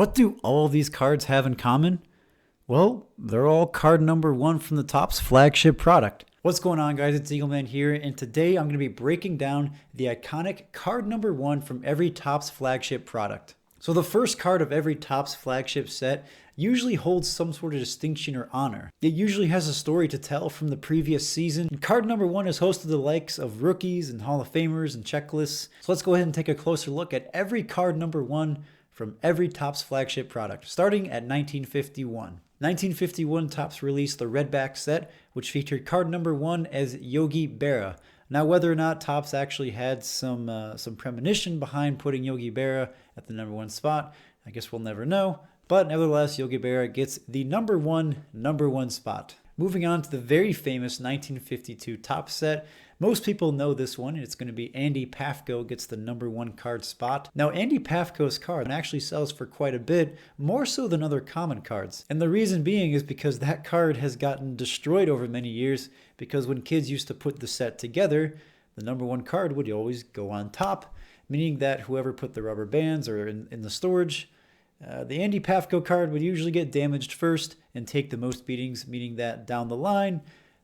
What do all these cards have in common? Well, they're all card number 1 from the Topps flagship product. What's going on, guys? It's Eagleman here, and today I'm going to be breaking down the iconic card number 1 from every Topps flagship product. So the first card of every Topps flagship set usually holds some sort of distinction or honor. It usually has a story to tell from the previous season. And card number 1 is hosted the likes of rookies and Hall of Famers and checklists. So let's go ahead and take a closer look at every card number 1 from every Topps flagship product, starting at 1951. 1951, Topps released the Redback set, which featured card number 1 as Yogi Berra. Now, whether or not Topps actually had some premonition behind putting Yogi Berra at the number 1 spot, I guess we'll never know. But nevertheless, Yogi Berra gets the number one spot. Moving on to the very famous 1952 Topps set. Most people know this one, and it's going to be Andy Pafko gets the number 1 card spot. Now, Andy Pafko's card actually sells for quite a bit, more so than other common cards. And the reason being is because that card has gotten destroyed over many years, because when kids used to put the set together, the number 1 card would always go on top, meaning that whoever put the rubber bands or in the storage, the Andy Pafko card would usually get damaged first and take the most beatings, meaning that down the line,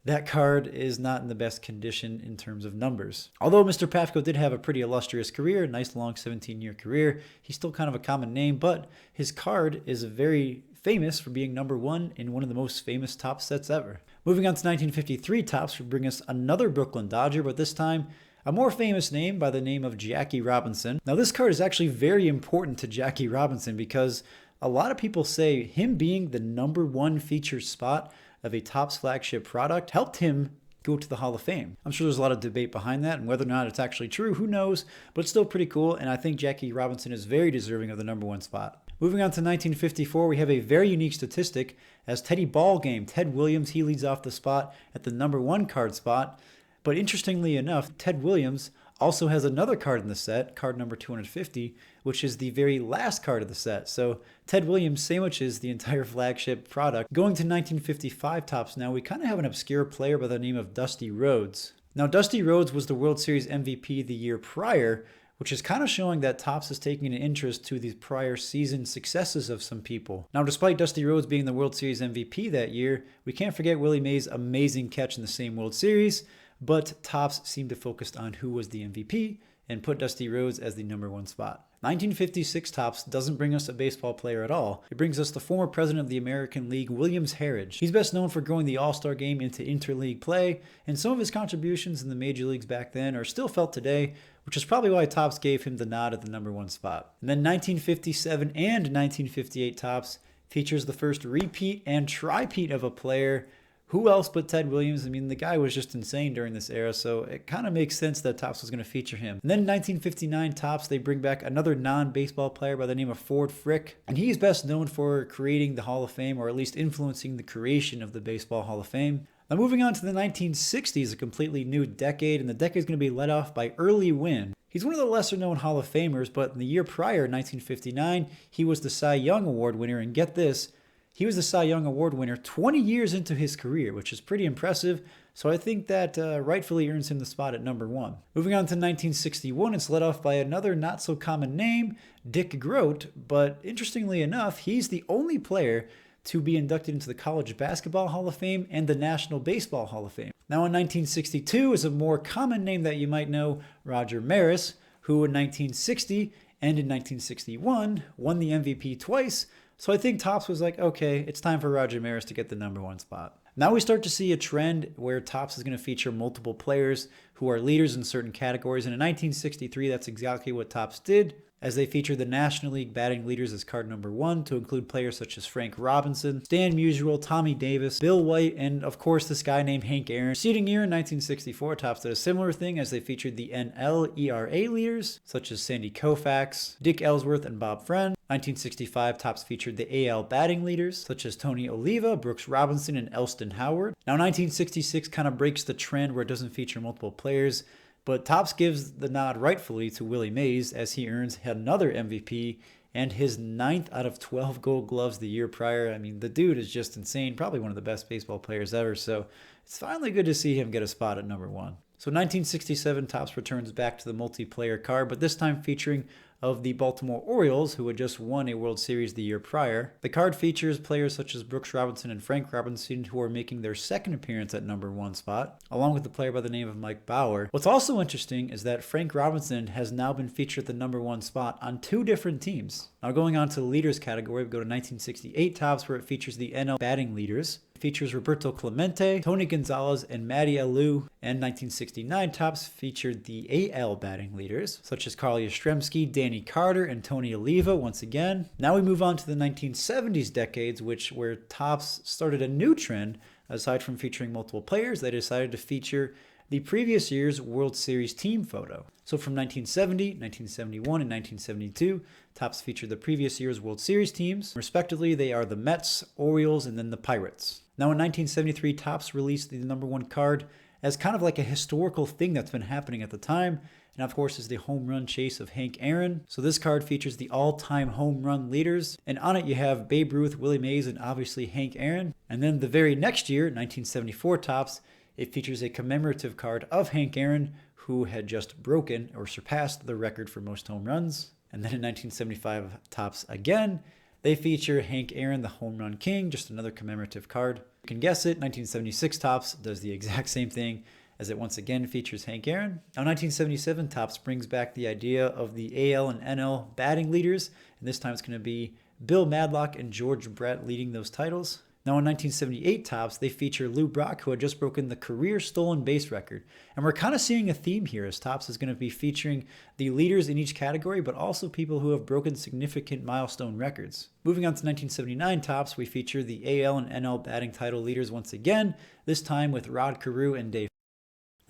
that card is not in the best condition in terms of numbers. Although Mr. Pafko did have a pretty illustrious career, a nice long 17-year career, he's still kind of a common name, but his card is very famous for being number 1 in one of the most famous Topps sets ever. Moving on to 1953, Topps would bring us another Brooklyn Dodger, but this time a more famous name by the name of Jackie Robinson. Now, this card is actually very important to Jackie Robinson because a lot of people say him being the number 1 featured spot of a Topps flagship product helped him go to the Hall of Fame. I'm sure there's a lot of debate behind that, and whether or not it's actually true, who knows, but it's still pretty cool, and I think Jackie Robinson is very deserving of the number 1 spot. Moving on to 1954, we have a very unique statistic. As Teddy Ballgame, Ted Williams, he leads off the spot at the number 1 card spot, but interestingly enough, Ted Williams also has another card in the set, card number 250, which is the very last card of the set. So Ted Williams sandwiches the entire flagship product. Going to 1955 Topps now, we kind of have an obscure player by the name of Dusty Rhodes. Now, Dusty Rhodes was the World Series MVP the year prior, which is kind of showing that Topps is taking an interest to the prior season successes of some people. Now, despite Dusty Rhodes being the World Series MVP that year, we can't forget Willie Mays' amazing catch in the same World Series, but Topps seemed to focus on who was the MVP and put Dusty Rhodes as the number 1 spot. 1956 Topps doesn't bring us a baseball player at all. It brings us the former president of the American League, Williams Harridge. He's best known for growing the All-Star game into interleague play, and some of his contributions in the major leagues back then are still felt today, which is probably why Topps gave him the nod at the number 1 spot. And then 1957 and 1958 Topps features the first repeat and tri-peat of a player. Who else but Ted Williams? I mean, the guy was just insane during this era, so it kind of makes sense that Topps was going to feature him. And then in 1959 Topps, they bring back another non-baseball player by the name of Ford Frick, and he's best known for creating the Hall of Fame, or at least influencing the creation of the Baseball Hall of Fame. Now, moving on to the 1960s, a completely new decade, and the decade is going to be led off by Early Wynn. He's one of the lesser-known Hall of Famers, but in the year prior, 1959, he was the Cy Young Award winner, and get this, he was the Cy Young Award winner 20 years into his career, which is pretty impressive, so I think that rightfully earns him the spot at number 1. Moving on to 1961, it's led off by another not-so-common name, Dick Groat, but interestingly enough, he's the only player to be inducted into the College Basketball Hall of Fame and the National Baseball Hall of Fame. Now in 1962 is a more common name that you might know, Roger Maris, who in 1960 and in 1961 won the MVP twice. So I think Topps was like, okay, it's time for Roger Maris to get the number 1 spot. Now we start to see a trend where Topps is going to feature multiple players who are leaders in certain categories. And in 1963, that's exactly what Topps did, as they featured the National League batting leaders as card number 1 to include players such as Frank Robinson, Stan Musial, Tommy Davis, Bill White, and of course this guy named Hank Aaron. Preceding year in 1964, Topps did a similar thing as they featured the NL ERA leaders such as Sandy Koufax, Dick Ellsworth, and Bob Friend. 1965, Topps featured the AL batting leaders such as Tony Oliva, Brooks Robinson, and Elston Howard. Now 1966 kind of breaks the trend where it doesn't feature multiple players, but Topps gives the nod rightfully to Willie Mays as he earns another MVP and his 9th out of 12 Gold Gloves the year prior. I mean, the dude is just insane, probably one of the best baseball players ever, so it's finally good to see him get a spot at number 1. So 1967, Topps returns back to the multiplayer card, but this time featuring of the Baltimore Orioles, who had just won a World Series the year prior. The card features players such as Brooks Robinson and Frank Robinson, who are making their second appearance at number 1 spot, along with a player by the name of Mike Bauer. What's also interesting is that Frank Robinson has now been featured at the number 1 spot on 2 different teams. Now going on to the leaders category, we go to 1968 Topps, where it features the NL batting leaders. It features Roberto Clemente, Tony Gonzalez, and Matty Alou. And 1969 Topps featured the AL batting leaders, such as Carl Yastrzemski, Danny Carter, and Tony Oliva once again. Now we move on to the 1970s decades, where Topps started a new trend. Aside from featuring multiple players, they decided to feature the previous year's World Series team photo. So from 1970, 1971, and 1972, Topps featured the previous year's World Series teams. Respectively, they are the Mets, Orioles, and then the Pirates. Now in 1973, Topps released the number 1 card as kind of like a historical thing that's been happening at the time. And of course is the home run chase of Hank Aaron. So this card features the all-time home run leaders. And on it you have Babe Ruth, Willie Mays, and obviously Hank Aaron. And then the very next year, 1974 Topps, it features a commemorative card of Hank Aaron, who had just broken or surpassed the record for most home runs. And then in 1975 Topps again, they feature Hank Aaron, the home run king, just another commemorative card. You can guess it, 1976 Topps does the exact same thing, as it once again features Hank Aaron. Now 1977 Topps brings back the idea of the AL and NL batting leaders, and this time it's going to be Bill Madlock and George Brett leading those titles. Now in 1978 Topps, they feature Lou Brock, who had just broken the career stolen base record. And we're kind of seeing a theme here, as Topps is going to be featuring the leaders in each category, but also people who have broken significant milestone records. Moving on to 1979 Topps, we feature the AL and NL batting title leaders once again, this time with Rod Carew and Dave.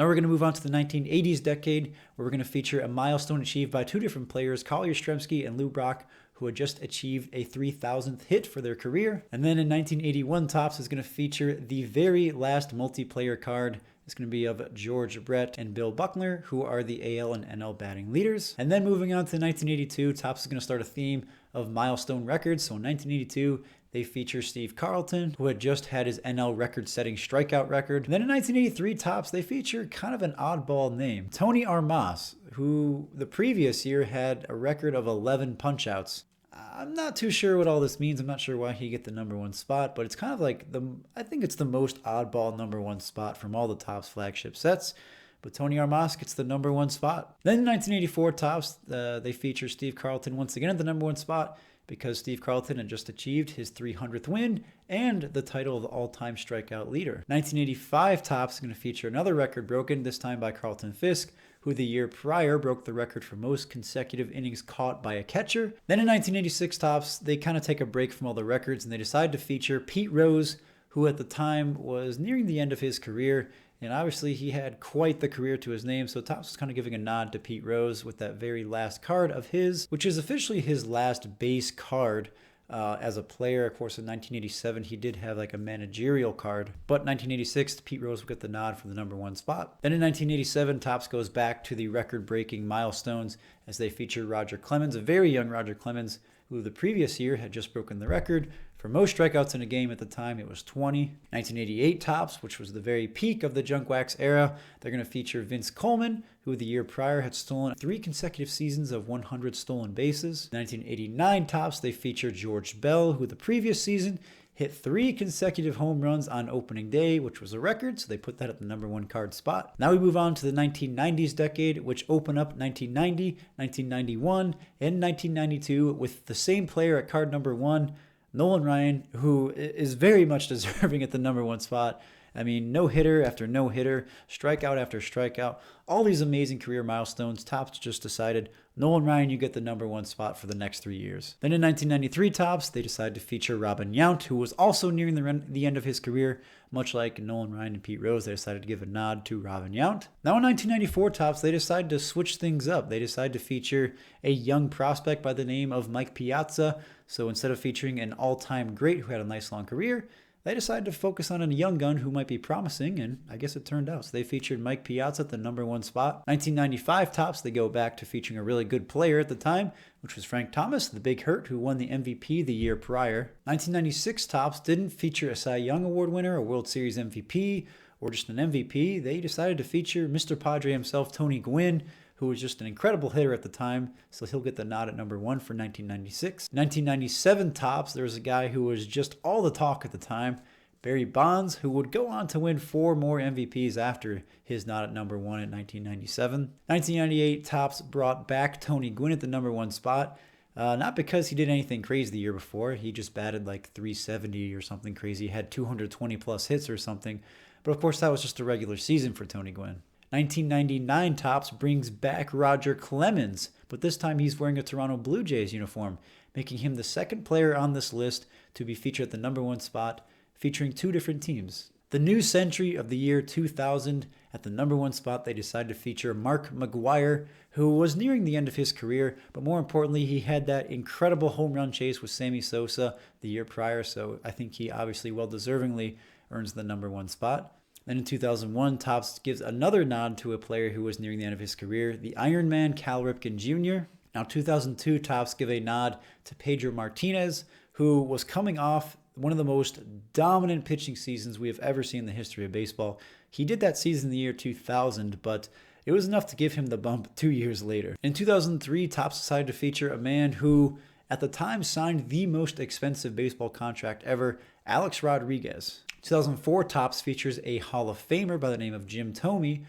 Now we're going to move on to the 1980s decade, where we're going to feature a milestone achieved by 2 different players, Carl Yastrzemski and Lou Brock, who had just achieved a 3,000th hit for their career. And then in 1981, Topps is going to feature the very last multiplayer card. It's going to be of George Brett and Bill Buckner, who are the AL and NL batting leaders. And then moving on to 1982, Topps is going to start a theme of milestone records. So in 1982, they feature Steve Carlton, who had just had his NL record-setting strikeout record. And then in 1983 Topps, they feature kind of an oddball name, Tony Armas, who the previous year had a record of 11 punch-outs. I'm not too sure what all this means. I'm not sure why he get the number 1 spot, but it's kind of like I think it's the most oddball number 1 spot from all the Topps flagship sets. But Tony Armas gets the number 1 spot. Then in 1984 Topps, they feature Steve Carlton once again at the number 1 spot, because Steve Carlton had just achieved his 300th win and the title of the all-time strikeout leader. 1985 Topps is going to feature another record broken, this time by Carlton Fisk, who the year prior broke the record for most consecutive innings caught by a catcher. Then in 1986 Topps, they kind of take a break from all the records and they decide to feature Pete Rose, who at the time was nearing the end of his career. And obviously he had quite the career to his name, so Topps was kind of giving a nod to Pete Rose with that very last card of his, which is officially his last base card as a player. Of course, in 1987, he did have like a managerial card, but 1986, Pete Rose would get the nod for the number 1 spot. Then in 1987, Topps goes back to the record-breaking milestones as they feature Roger Clemens, a very young Roger Clemens, who the previous year had just broken the record for most strikeouts in a game. At the time, it was 20. 1988 Topps, which was the very peak of the junk wax era, they're going to feature Vince Coleman, who the year prior had stolen 3 consecutive seasons of 100 stolen bases. 1989 Topps, they feature George Bell, who the previous season hit 3 consecutive home runs on opening day, which was a record, so they put that at the number 1 card spot. Now we move on to the 1990s decade, which open up 1990, 1991, and 1992 with the same player at card number 1, Nolan Ryan, who is very much deserving at the number 1 spot. I mean, no-hitter after no-hitter, strikeout after strikeout, all these amazing career milestones. Topps just decided, Nolan Ryan, you get the number 1 spot for the next 3 years. Then in 1993 Topps, they decided to feature Robin Yount, who was also nearing the end of his career. Much like Nolan Ryan and Pete Rose, they decided to give a nod to Robin Yount. Now in 1994 Topps, they decided to switch things up. They decided to feature a young prospect by the name of Mike Piazza. So instead of featuring an all-time great who had a nice long career, they decided to focus on a young gun who might be promising, and I guess it turned out. So they featured Mike Piazza at the number 1 spot. 1995 Topps, they go back to featuring a really good player at the time, which was Frank Thomas, the Big Hurt, who won the MVP the year prior. 1996 Topps didn't feature a Cy Young Award winner, a World Series MVP, or just an MVP. They decided to feature Mr. Padre himself, Tony Gwynn, who was just an incredible hitter at the time, so he'll get the nod at number 1 for 1996. 1997 Topps, there was a guy who was just all the talk at the time, Barry Bonds, who would go on to win 4 more MVPs after his nod at number 1 in 1997. 1998 Topps brought back Tony Gwynn at the number 1 spot. Not because he did anything crazy the year before. He just batted like 370 or something crazy. He had 220 plus hits or something. But of course, that was just a regular season for Tony Gwynn. 1999 Topps brings back Roger Clemens, but this time he's wearing a Toronto Blue Jays uniform, making him the second player on this list to be featured at the number 1 spot, featuring 2 different teams. The new century of the year 2000, at the number 1 spot, they decided to feature Mark McGwire, who was nearing the end of his career, but more importantly, he had that incredible home run chase with Sammy Sosa the year prior, so I think he obviously well-deservingly earns the number 1 spot. Then in 2001, Topps gives another nod to a player who was nearing the end of his career, the Iron Man Cal Ripken Jr. Now 2002, Topps give a nod to Pedro Martinez, who was coming off one of the most dominant pitching seasons we have ever seen in the history of baseball. He did that season in the year 2000, but it was enough to give him the bump 2 years later. In 2003, Topps decided to feature a man who, at the time, signed the most expensive baseball contract ever, Alex Rodriguez. 2004, Topps features a Hall of Famer by the name of Jim Thome,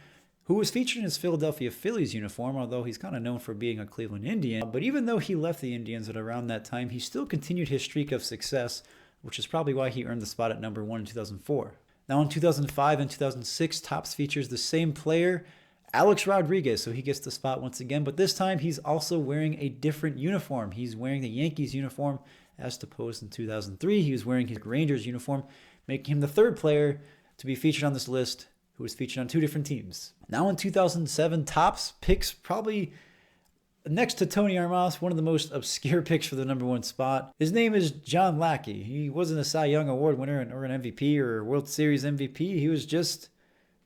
who was featured in his Philadelphia Phillies uniform, although he's kind of known for being a Cleveland Indian. But even though he left the Indians at around that time, he still continued his streak of success, which is probably why he earned the spot at number 1 in 2004. Now in 2005 and 2006, Topps features the same player, Alex Rodriguez, so he gets the spot once again, but this time he's also wearing a different uniform. He's wearing the Yankees uniform, as opposed in 2003. He was wearing his Rangers uniform, making him the 3rd player to be featured on this list who was featured on 2 different teams. Now in 2007, Topps picks probably, next to Tony Armas, one of the most obscure picks for the number 1 spot. His name is John Lackey. He wasn't a Cy Young Award winner or an MVP or a World Series MVP. He was just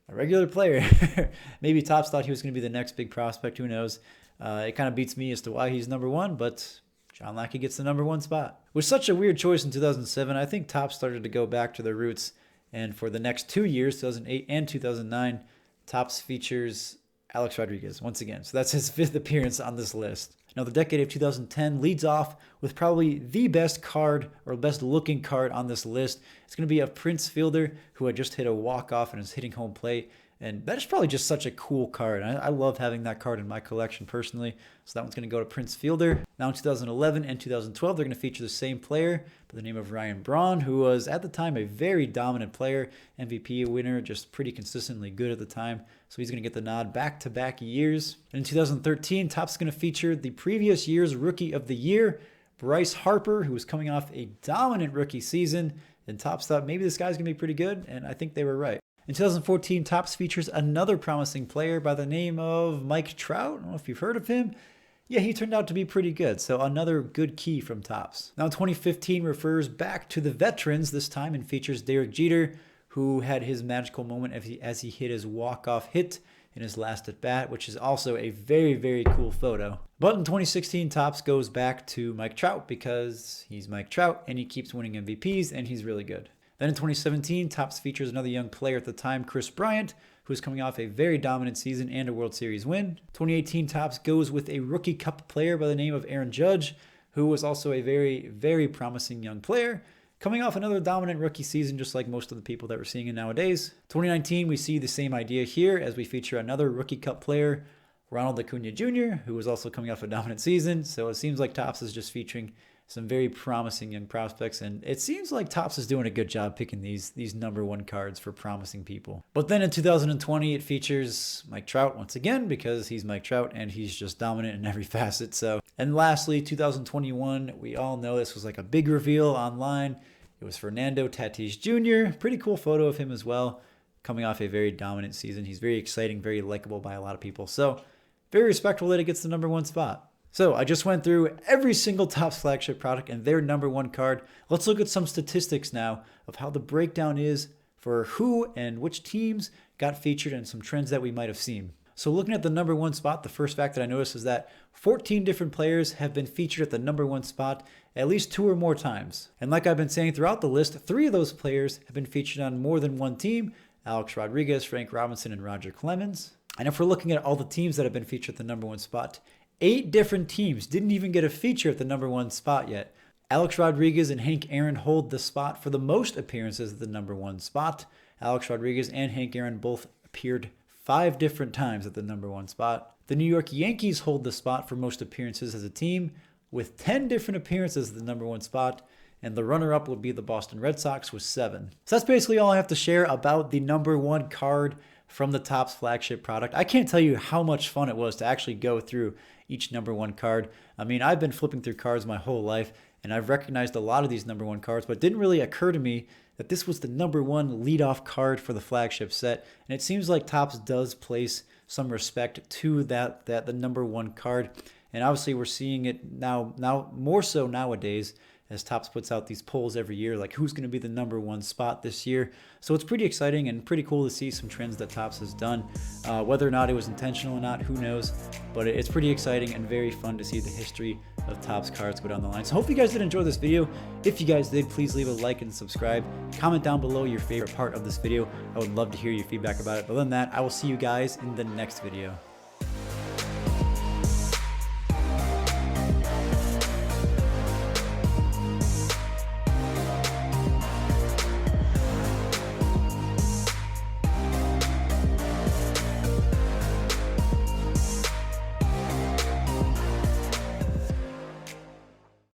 a regular player. Maybe Topps thought he was going to be the next big prospect. Who knows? It kind of beats me as to why he's number 1, but John Lackey gets the number 1 spot. With such a weird choice in 2007, I think Topps started to go back to their roots. And for the next 2 years, 2008 and 2009, Topps features Alex Rodriguez once again. So that's his 5th appearance on this list. Now, the decade of 2010 leads off with probably the best card or best looking card on this list. It's going to be a Prince Fielder who had just hit a walk-off and is hitting home plate. And that is probably just such a cool card. I love having that card in my collection personally. So that one's going to go to Prince Fielder. Now in 2011 and 2012, they're going to feature the same player by the name of Ryan Braun, who was at the time a very dominant player, MVP winner, just pretty consistently good at the time. So he's going to get the nod back-to-back years. And in 2013, Topps is going to feature the previous year's Rookie of the Year, Bryce Harper, who was coming off a dominant rookie season. And Topps thought maybe this guy's going to be pretty good, and I think they were right. In 2014, Topps features another promising player by the name of Mike Trout. I don't know if you've heard of him. Yeah, he turned out to be pretty good, so another good key from Topps. Now 2015 refers back to the veterans this time and features Derek Jeter, who had his magical moment as he hit his walk-off hit in his last at-bat, which is also a very, very cool photo. But in 2016, Topps goes back to Mike Trout because he's Mike Trout and he keeps winning MVPs and he's really good. Then in 2017, Topps features another young player at the time, Chris Bryant, who is coming off a very dominant season and a World Series win. 2018, Topps goes with a Rookie Cup player by the name of Aaron Judge, who was also a very, very promising young player, coming off another dominant rookie season, just like most of the people that we're seeing nowadays. 2019, we see the same idea here as we feature another Rookie Cup player, Ronald Acuna Jr., who was also coming off a dominant season. So it seems like Topps is just featuring some very promising young prospects, and it seems like Topps is doing a good job picking these number 1 cards for promising people. But then in 2020, it features Mike Trout once again because he's Mike Trout and he's just dominant in every facet. So, and lastly, 2021, we all know this was like a big reveal online. It was Fernando Tatis Jr. Pretty cool photo of him as well, coming off a very dominant season. He's very exciting, very likable by a lot of people. So, very respectable that it gets the number 1 spot. So I just went through every single Topps flagship product and their number 1 card. Let's look at some statistics now of how the breakdown is for who and which teams got featured and some trends that we might have seen. So looking at the number 1 spot, the first fact that I noticed is that 14 different players have been featured at the number 1 spot at least 2 or more times. And like I've been saying throughout the list, 3 of those players have been featured on more than one team: Alex Rodriguez, Frank Robinson, and Roger Clemens. And if we're looking at all the teams that have been featured at the number 1 spot, 8 different teams didn't even get a feature at the number 1 spot yet. Alex Rodriguez and Hank Aaron hold the spot for the most appearances at the number 1 spot. Alex Rodriguez and Hank Aaron both appeared 5 different times at the number 1 spot. The New York Yankees hold the spot for most appearances as a team with 10 different appearances at the number 1 spot. And the runner-up would be the Boston Red Sox with 7. So that's basically all I have to share about the number 1 card from the Topps Flagship product. I can't tell you how much fun it was to actually go through each number 1 card. I mean, I've been flipping through cards my whole life, and I've recognized a lot of these number 1 cards, but it didn't really occur to me that this was the number 1 leadoff card for the flagship set. And it seems like Topps does place some respect to the number 1 card. And obviously we're seeing it now more so nowadays, as Topps puts out these polls every year, like who's going to be the number 1 spot this year. So it's pretty exciting and pretty cool to see some trends that Topps has done. Whether or not it was intentional or not, who knows? But it's pretty exciting and very fun to see the history of Topps cards go down the line. So hope you guys did enjoy this video. If you guys did, please leave a like and subscribe. Comment down below your favorite part of this video. I would love to hear your feedback about it. But other than that, I will see you guys in the next video.